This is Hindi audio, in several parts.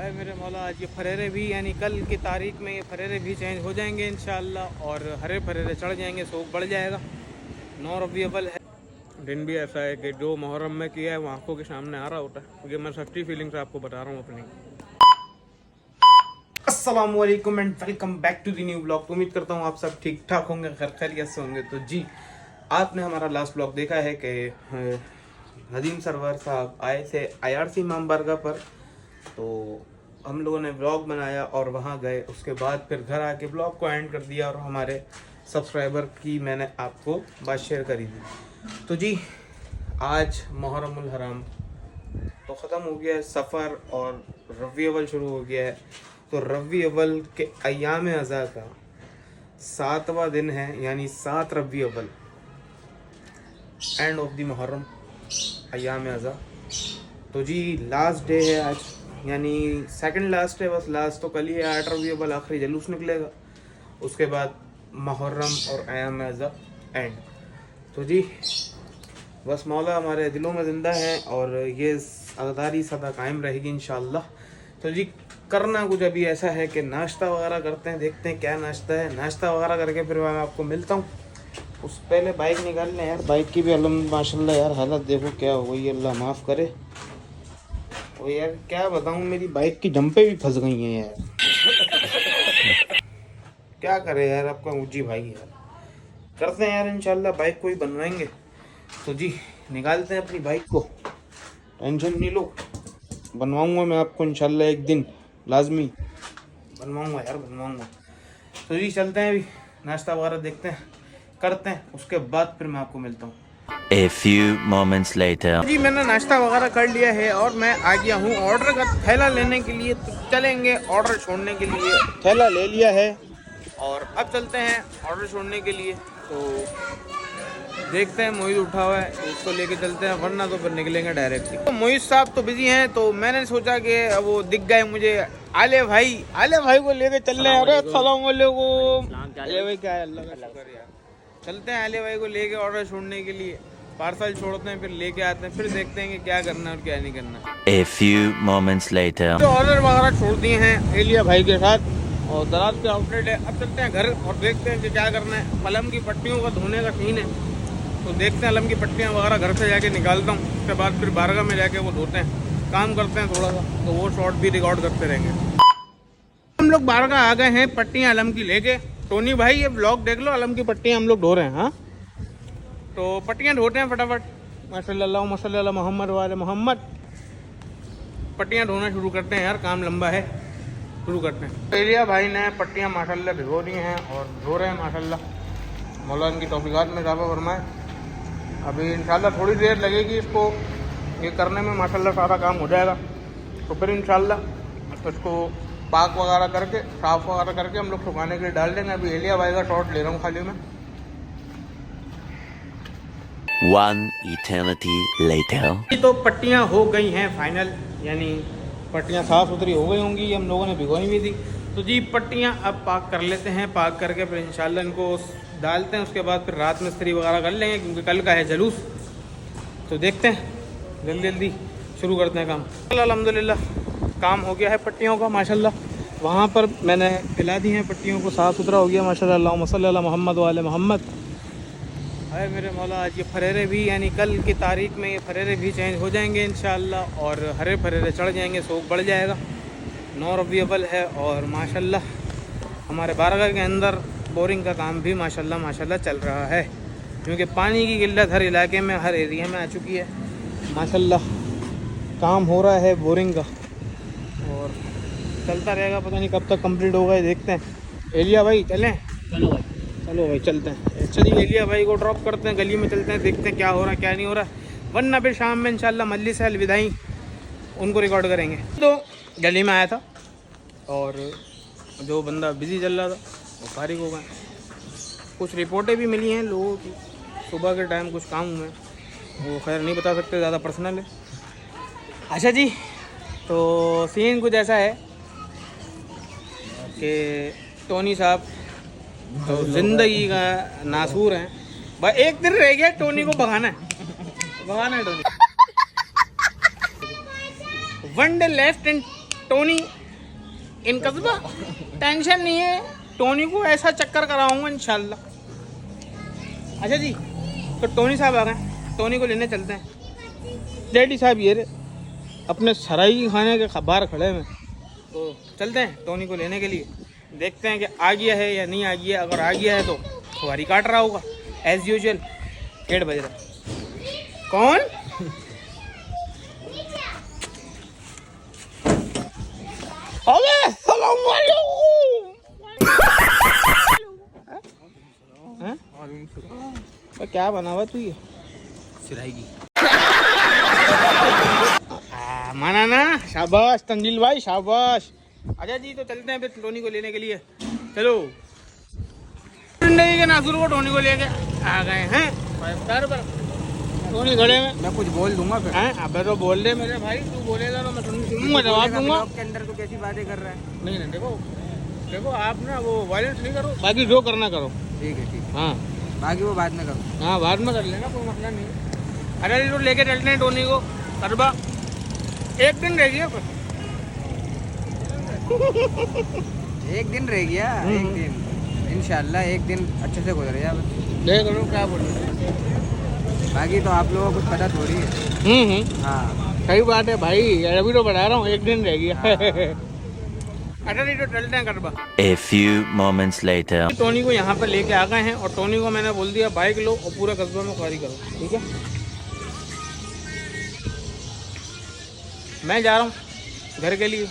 है मेरे मौला। आज ये फरेरे भी यानी कल की तारीख में ये फरेरे भी चेंज हो जाएंगे इंशाअल्लाह और हरे फरेरे चढ़ जाएंगे, शौक बढ़ जाएगा। 9 रबी अव्वल है। दिन भी ऐसा है कि जो मुहर्रम में किया है वो आंखों के सामने आ रहा होता है। ये मैं सच्ची फीलिंग से आपको बता रहा हूँ अपनी। अस्सलाम वालेकुम and welcome back to the new blog. उम्मीद करता हूँ आप सब ठीक ठाक होंगे, खैर खैरियत से होंगे। तो जी, आपने हमारा लास्ट ब्लॉग देखा है कि नदीम सरवर साहब आए थे IRC इमाम बारगाह पर, तो हम लोगों ने ब्लॉग बनाया और वहाँ गए। उसके बाद फिर घर आके ब्लॉग को एंड कर दिया और हमारे सब्सक्राइबर की मैंने आपको बात शेयर करी थी। तो जी, आज मुहर्रमुल हराम तो ख़त्म हो गया है, सफ़र और रबी अव्वल शुरू हो गया है। तो रबी अव्वल के अय्याम अज़ा का 7वां दिन है, यानी 7 रबी अव्वल, एंड ऑफ द मुहर्रम अय्याम अज़ा। तो जी, लास्ट डे है आज, यानी सेकंड लास्ट है, बस लास्ट तो कल ही है। 8 रबी अव्वल आखिरी जुलूस निकलेगा, उसके बाद मुहर्रम और अय्याम अज़ा एंड। तो जी, बस मौला हमारे दिलों में ज़िंदा है और ये अज़ादारी सदा कायम रहेगी इंशाअल्लाह। तो जी, करना कुछ अभी ऐसा है कि नाश्ता वगैरह करते हैं, देखते हैं क्या नाश्ता है। नाश्ता वगैरह करके फिर मैं आपको मिलता हूँ। उस पहले बाइक निकाल लें यार, बाइक की भी माशाल्लाह यार हालत देखो क्या हो गई, अल्लाह माफ़ करे। वो यार क्या बताऊँ, मेरी बाइक की जंपें भी फंस गई हैं यार। क्या करे यार, आपका ऊँची भाई यार। करते हैं यार इंशाल्लाह, बाइक को ही बनवाएंगे। तो जी, निकालते हैं अपनी बाइक को, टेंशन नहीं लो, बनवाऊंगा मैं आपको इंशाल्लाह, एक दिन लाजमी बनवाऊंगा यार, बनवाऊंगा। तो जी, चलते हैं अभी, नाश्ता वगैरह देखते हैं, करते हैं, उसके बाद फिर मैं आपको मिलता हूँ। A few moments later. जी, मैंने नाश्ता वगैरह कर लिया है और मैं आ गया हूँ ऑर्डर का थैला लेने के लिए। तो चलेंगे ऑर्डर छोड़ने के लिए, थैला ले लिया है और अब चलते हैं ऑर्डर छोड़ने के लिए। तो देखते हैं, मोहित उठा हुआ है, उसको लेके चलते हैं, वरना तो फिर निकलेंगे डायरेक्टली। तो मोहित साहब तो बिजी हैं, तो मैंने सोचा कि वो दिख गए मुझे, आले भाई को लेके चल रहे हैं। अरे अस्सलाम वालेकुम। आले भाई क्या है, अल्लाह का शुक्र यार। चलते हैं आले भाई को लेके ऑर्डर छोड़ने के लिए, पार्सल छोड़ते हैं, फिर लेके आते हैं, फिर देखते हैं कि क्या करना है और क्या नहीं करना। A few moments later. तो ऑर्डर वगैरह छोड़ दिए हैं एलिया भाई के साथ और दराज के आउटलेट है। अब चलते हैं घर और देखते हैं कि क्या करना है। कलम की पट्टियों का धोने का सीन है, तो देखते हैं, कलम की पट्टियाँ वगैरह घर से जाके निकालता हूँ, उसके बाद फिर बारगाह में जाके वो धोते हैं, काम करते हैं थोड़ा सा, तो वो शॉर्ट भी रिकॉर्ड करते रहेंगे। हम लोग बारगाह आ गए हैं पट्टियाँ अलम की लेके। टोनी भाई ये ब्लॉग देख लो, अलम की पट्टियाँ हम लोग धो रहे हैं। हाँ, तो पट्टियाँ धोते हैं फटाफट, माशाल्लाह मसल्लल्लाहु मोहम्मद वाले मोहम्मद। पट्टियाँ धोना शुरू करते हैं यार, काम लंबा है, शुरू करते हैं। एलिया भाई ने पट्टियाँ माशाल्लाह भिगो दी हैं और धो रहे हैं माशाल्लाह। मौला इनकी तौफीकात में इजाफा फरमाए। अभी इंशाल्लाह थोड़ी देर लगेगी इसको ये करने में, माशाल्लाह सारा काम हो जाएगा। तो फिर इंशाल्लाह इसको पाक वगैरह करके, साफ़ वगैरह करके हम लोग सुखाने के लिए डाल देंगे। अभी एलिया भाई का शॉट ले रहा हूँ खाली में। One eternity later. तो पट्टियाँ हो गई हैं फाइनल, यानी पट्टियाँ साफ़ सुथरी हो गई होंगी, ये हम लोगों ने भिगोई भी थी। तो जी, पट्टियाँ अब पाक कर लेते हैं, पाक करके फिर इंशाल्लाह इनको डालते हैं। उसके बाद फिर रात में इस्त्री वगैरह कर लेंगे, क्योंकि कल का है जुलूस। तो देखते हैं, जल्दी जल्दी शुरू करते हैं काम। अल्हम्दुलिल्लाह काम हो गया है पट्टियों का माशाल्लाह। वहाँ पर मैंने फैला दी हैं पट्टियों को, साफ़ सुथरा हो गया माशाल्लाह। अल्लाहुम्मा सल्ली अला मोहम्मद वाले मोहम्मद। है मेरे मौला। आज ये फरेरे भी यानी कल की तारीख में ये फरेरे भी चेंज हो जाएंगे इंशाअल्लाह और हरे फरेरे चढ़ जाएंगे, शौक बढ़ जाएगा। 9 रबी अव्वल है और माशाल्लाह हमारे बारगाह के अंदर बोरिंग का काम भी माशाल्लाह चल रहा है, क्योंकि पानी की किल्लत हर इलाके में, हर एरिया में आ चुकी है। माशाल्लाह काम हो रहा है बोरिंग का और चलता रहेगा, पता नहीं कब तक कंप्लीट होगा, ये देखते हैं। एलिया भाई चलें? चलो भाई चलते हैं। अच्छा जी, एलिया भाई को ड्रॉप करते हैं, गली में चलते हैं, देखते हैं क्या हो रहा है क्या नहीं हो रहा है, वरना फिर शाम में इंशाल्लाह मजलिस है अलविदाई, उनको रिकॉर्ड करेंगे। तो गली में आया था और जो बंदा बिज़ी चल रहा था वो फारिग हो गए। कुछ रिपोर्टें भी मिली हैं लोगों की, सुबह के टाइम कुछ काम हुए, वो खैर नहीं बता सकते, ज़्यादा पर्सनल है। अच्छा जी, तो सीन कुछ ऐसा है कि टोनी साहब तो ज़िंदगी का नासूर है। बस एक दिन रह गया टोनी को भगाना है Tony. One day left and Tony in कस्बा, टेंशन नहीं है, टोनी को ऐसा चक्कर कराऊंगा इंशाल्लाह। अच्छा जी, तो टोनी साहब आ गए, टोनी को लेने चलते हैं। डैडी साहब ये रे अपने सराई खाने के बाहर खड़े हैं, तो चलते हैं टोनी को लेने के लिए। देखते हैं कि आ गया है या नहीं आ गया। अगर आ गया है तो खुआरी काट रहा होगा एज यूजुअल। 1:30 बज रहा। कौन? अबे सलाम वालेकुम। तो क्या बना हुआ तू ये? सिराएगी। माना ना, शाबाश तंजील भाई शाबाश। अच्छा जी, तो चलते हैं फिर टोनी को लेने के लिए। चलो, जिंदगी के नासुर को टोनी को लेके आ गए हैं 5 स्टार पर। टोनी खड़े में, मैं कुछ बोल दूंगा फिर। हैं? अबे तो बोल दे मेरे भाई, तू बोलेगा तो मैं सुनूंगा, जवाब दूंगा। के अंदर तो कैसी बातें कर रहा है? नहीं नहीं, देखो देखो आप ना वो वायलेंस नहीं करो, बाकी जो करना करो। ठीक है ठीक है, हाँ बाकी वो बाद में करो। हाँ, बाद में कर लेना, कोई मसला नहीं। अरे तो लेके चलते हैं टोनी को करबा। 1 दिन रह गया पर। एक दिन रह गया, एक दिन इंशाल्लाह एक दिन अच्छे से गुजर गया। देख लो क्या बोल रहे। बाकी तो आप लोगों को कुछ पता थोड़ी है। हाँ सही बात है भाई, अभी तो बता रहा हूँ 1 दिन रह गया। अच्छा नहीं, तो चलते हैं करबा। A few moments later. Tony को यहाँ पर लेके आ गए हैं और टोनी को मैंने बोल दिया बाइक लो और पूरा कस्बा में ख्वारी करो, ठीक है। मैं जा रहा हूँ घर के लिए,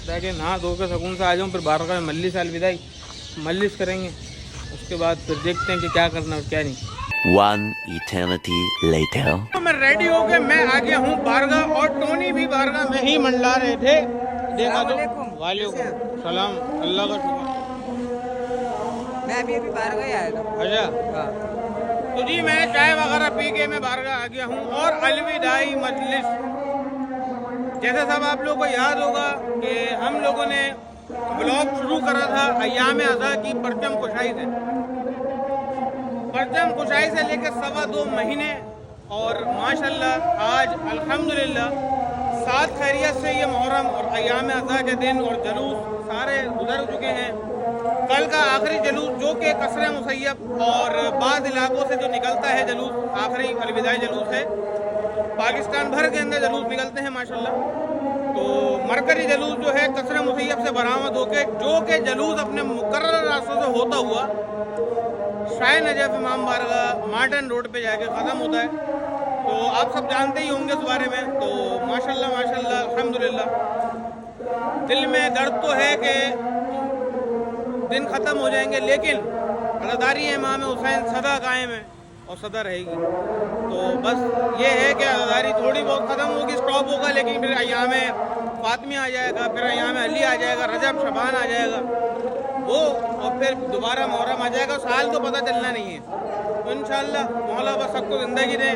ताकि नहा धो के सुकून से आ जाऊँ। फिर 12 में मल्लिस अलविदाई मल्लिस करेंगे, उसके बाद फिर देखते हैं कि क्या करना और क्या नहीं। 1 eternity later. तो मैं रेडी हो गया, मैं आ गया हूँ बारगाह और टोनी भी बारगाह में ही मंडला रहे थे। देखा तो वालेकुम सलाम, अल्लाह का शुक्र। मैं अभी बाहर गया आया था। अच्छा, हाँ तो जी मैं चाय वगैरह पी के मैं बारगाह आ गया हूँ और अलविदाई मजलिस। जैसे सब आप लोगों को याद होगा कि हम लोगों ने ब्लॉग शुरू करा था अय्याम अज़ा की परचम कुशाई से। परचम कुशाई से लेकर 2.25 महीने और माशाल्लाह आज अल्हम्दुलिल्लाह 7 खैरियत से ये मुहर्रम और अय्याम अज़ा के दिन और जुलूस सारे गुजर चुके हैं। कल का आखिरी जुलूस जो कि कसर मुसैयब और बाद इलाकों से जो निकलता है जुलूस, आखिरी अलविदाई जुलूस है। पाकिस्तान भर के अंदर जुलूस निकलते हैं माशाल्लाह। तो मरकजी जुलूस जो है कसर मुसैयब से बरामद होकर, जो कि जुलूस अपने मुकर्रर रास्तों से होता हुआ शाह नजफ इमाम बारगाह मार्टन रोड पे जाके ख़त्म होता है। तो आप सब जानते ही होंगे इस बारे में। तो माशाल्लाह माशाल्लाह अल्हम्दुलिल्लाह, दिल में दर्द तो है कि दिन ख़त्म हो जाएंगे, लेकिन अज़ादारी इमाम हुसैन सदा कायम है और सदा रहेगी। तो बस ये है कि अज़ादारी थोड़ी बहुत ख़त्म होगी, स्टॉप होगा, लेकिन फिर अय्याम फातिमी आ जाएगा, फिर अय्याम अली आ जाएगा, रजब शबान आ जाएगा वो, और फिर दोबारा मुहर्रम आ जाएगा। साल तो पता चलना नहीं है। तो इंशाअल्लाह मौला बस सबको ज़िंदगी दे,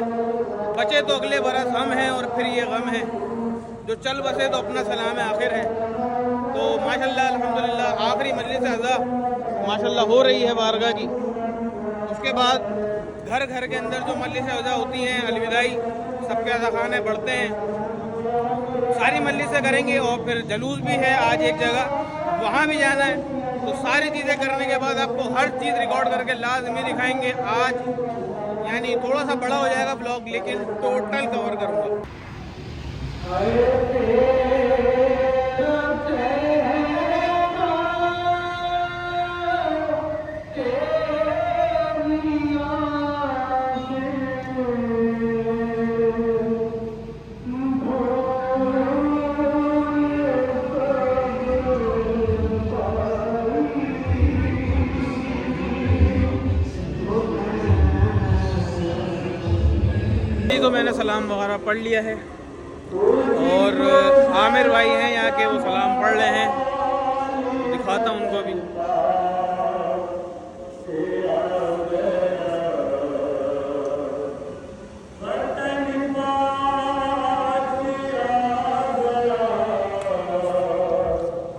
बचे तो अगले बरस हम हैं और फिर ये गम है, जो चल बसे तो अपना सलाम आखिर है। तो माशाल्लाह अल्हम्दुलिल्लाह आखिरी मजलिस अज़ा माशाल्लाह हो रही है बारगाह की। उसके बाद घर घर के अंदर जो मजलिस अज़ा होती हैं अलविदाई, सबके अज़ा खाने बढ़ते हैं, सारी मजलिसें करेंगे। और फिर जलूस भी है आज एक जगह, वहाँ भी जाना है। तो सारी चीज़ें करने के बाद आपको हर चीज़ रिकॉर्ड करके लाजमी दिखाएंगे आज। यानी थोड़ा सा बड़ा हो जाएगा ब्लॉग, लेकिन टोटल कवर करूँगा। तो मैंने सलाम वगैरह पढ़ लिया है और आमिर भाई हैं यहाँ के, वो सलाम पढ़ रहे हैं, दिखाता हूँ उनको भी।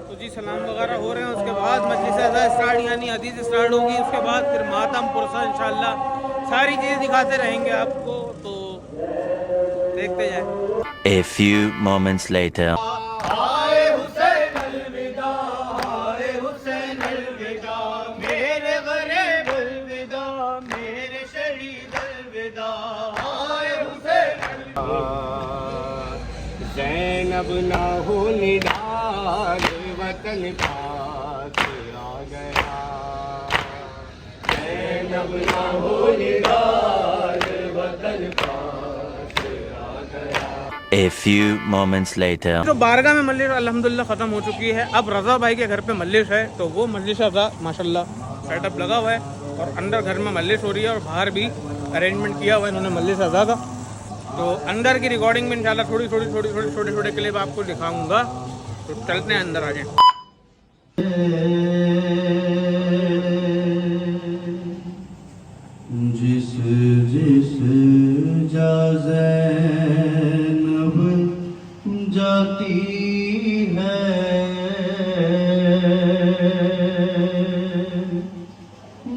तो जी सलाम वगैरह हो रहे हैं, उसके बाद मजलिस अज़ा स्टार्ट यानी हदीस स्टार्ट होगी। उसके बाद फिर मातम पुरसा इंशाअल्लाह सारी चीज़ दिखाते रहेंगे आपको, तो देखते जाए। A few moments later. आए ना हो निडार वतन पास आ गया। जैनब ना हो निडार वतन पास आ गया। A few moments later. तो बारगाह में मजलिस अल्हम्दुलिल्लाह ख़त्म हो चुकी है। अब रज़ा भाई के घर पे मजलिस है, तो वो मजलिस रज़ा माशाल्लाह सेटअप लगा हुआ है और अंदर घर में मजलिस हो रही है और बाहर भी अरेंजमेंट किया हुआ है इन्होंने मजलिस रज़ा का। तो अंदर की रिकॉर्डिंग में इंशाल्लाह थोड़ी छोटे क्लिप आपको दिखाऊंगा। तो चलते हैं अंदर, आ जाए। जिस जिस जा ज़ैनब जाती है,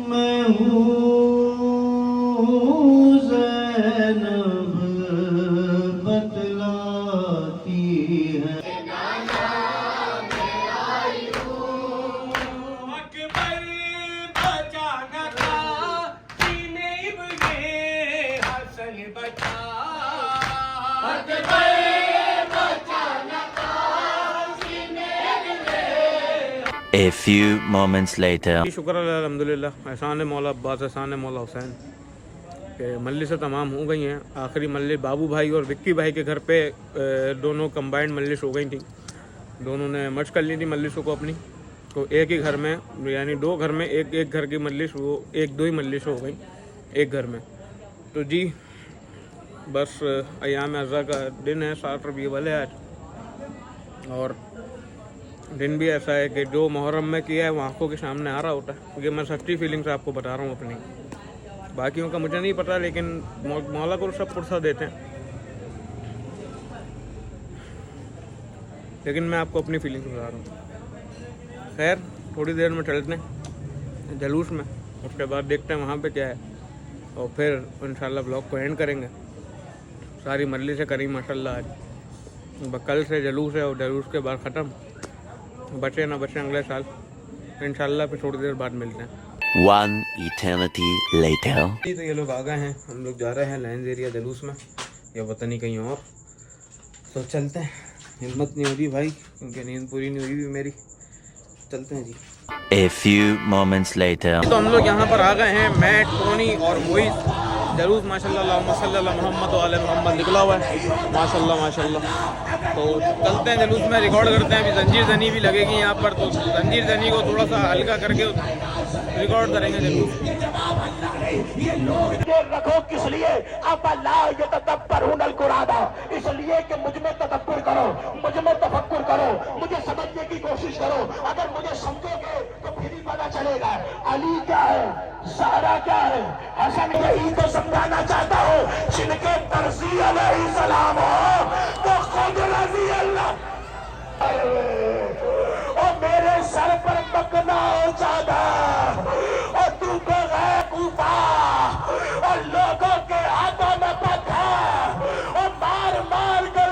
मैं हूँ ज़ैनब बतलाती है। A few moments later. शुक्र अल्हम्दुलिल्लाह, एहसान मौला अब्बास, एहसान मौला हुसैन के मजलिस तमाम हो गई हैं। आखिरी मजलिस बाबू भाई और विक्की भाई के घर पे दोनों कंबाइंड मजलिस हो गई थी। दोनों ने मर्ज कर ली थी मजलिसों को अपनी, तो एक ही घर में, यानी दो घर में एक घर की मजलिस, वो एक दो ही मजलिस हो गई एक घर में। तो जी बस अयाम अज़ा का दिन है, 7 रबीउल अव्वल है आज, और दिन भी ऐसा है कि जो मुहर्रम में किया है वो आंखों के सामने आ रहा होता है, क्योंकि मैं सच्ची फीलिंग से आपको बता रहा हूँ अपनी। बाकियों का मुझे नहीं पता, लेकिन मौला को सब पुरसा देते हैं, लेकिन मैं आपको अपनी फीलिंग से बता रहा हूँ। खैर थोड़ी देर में चलते हैं जलूस में, उसके बाद देखते हैं वहाँ पे क्या है, और फिर इंशाल्लाह ब्लॉग को एंड करेंगे। सारी मजलिसें करी माशाल्लाह आज, कल से जलूस है और जलूस के बाद ख़त्म, बचे ना बचे अगले साल इंशाल्लाह। फिर थोड़ी देर बाद मिलते हैं। One eternity later. तो ये लोग आ गए हैं, हम लोग जा रहे हैं लाइन्स एरिया जलूस में, या पता नहीं कहीं और। तो चलते हैं, हिम्मत नहीं हो रही भाई, क्योंकि नींद पूरी नहीं हुई भी मेरी। चलते हैं जी। A few moments later. तो हम लोग यहाँ पर आ गए हैं, मैं, टोनी और मोहित। जलूस माशाल्लाह, अल्लाहुम्मा सल्ली अला मोहम्मद व आले मोहम्मद निकला हुआ है माशाल्लाह माशाल्लाह। तो चलते हैं जलूस में, रिकॉर्ड करते हैं। अभी जंजीर जनी भी लगेगी यहाँ पर, तो जंजीर जनी को थोड़ा सा हल्का करके रिकॉर्ड करेंगे जलूस। रखो किस लिए? इसलिए कि मुझ में तदब्बर करो, मुझ में तफक्कुर करो, मुझे समझने की कोशिश करो। अगर मुझे समझोगे तो फिर ही पता चलेगा अली क्या है, सारा क्या है, हसन। यही तो समझाना चाहता हूँ, जिनके तरसी अलैहिस्सलाम हो तो खुद रज़ी अल्लाह। और मेरे सर पर बकना ज्यादा, और तू गए कूफा और लोगों के हाथों में पत्थर और मार मार कर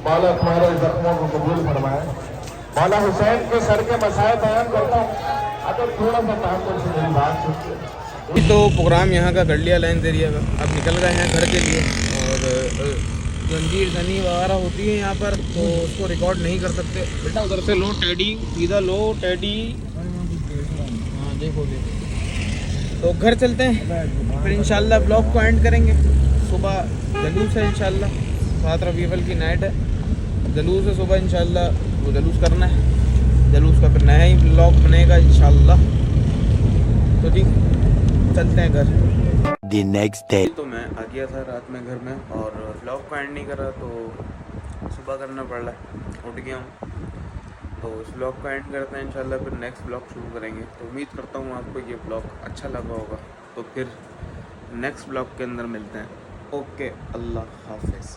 मौला तुम्हारे जख्मों को कबूल फरमाए। मौला हुसैन के सर के मसाए बयान करता हूँ, अगर थोड़ा सा काम कर से मेरी बात सुनिए। तो प्रोग्राम यहाँ का कर लिया लाइन्स एरिया का, अब निकल गए हैं घर के लिए। और जंजीर जनी वगैरह होती है यहाँ पर, तो उसको रिकॉर्ड नहीं कर सकते। बेटा उधर से लो टेडी, सीधा लो टेडी। हाँ देखो देखो। तो घर चलते हैं, फिर इंशाल्लाह ब्लॉग को एंड करेंगे। सुबह जलूस है इंशाल्लाह, 7 रबीउल अव्वल की नाइट है, जलूस है सुबह इंशाल्लाह, वो जलूस करना है। जलूस का फिर नया ही ब्लॉग बनेगा इंशाल्लाह। तो जी चलते हैं घर। The next day. तो मैं आ गया था रात में घर में, और ब्लॉग को एंड नहीं करा, तो सुबह करना पड़ रहा है, उठ गया हूँ। तो इस ब्लॉग को एंड करते हैं इंशाल्लाह, फिर नेक्स्ट ब्लॉग शुरू करेंगे। तो उम्मीद करता हूँ आपको ये ब्लॉग अच्छा लगा होगा, तो फिर नेक्स्ट ब्लॉग के अंदर मिलते हैं। ओके, अल्लाह हाफिज़।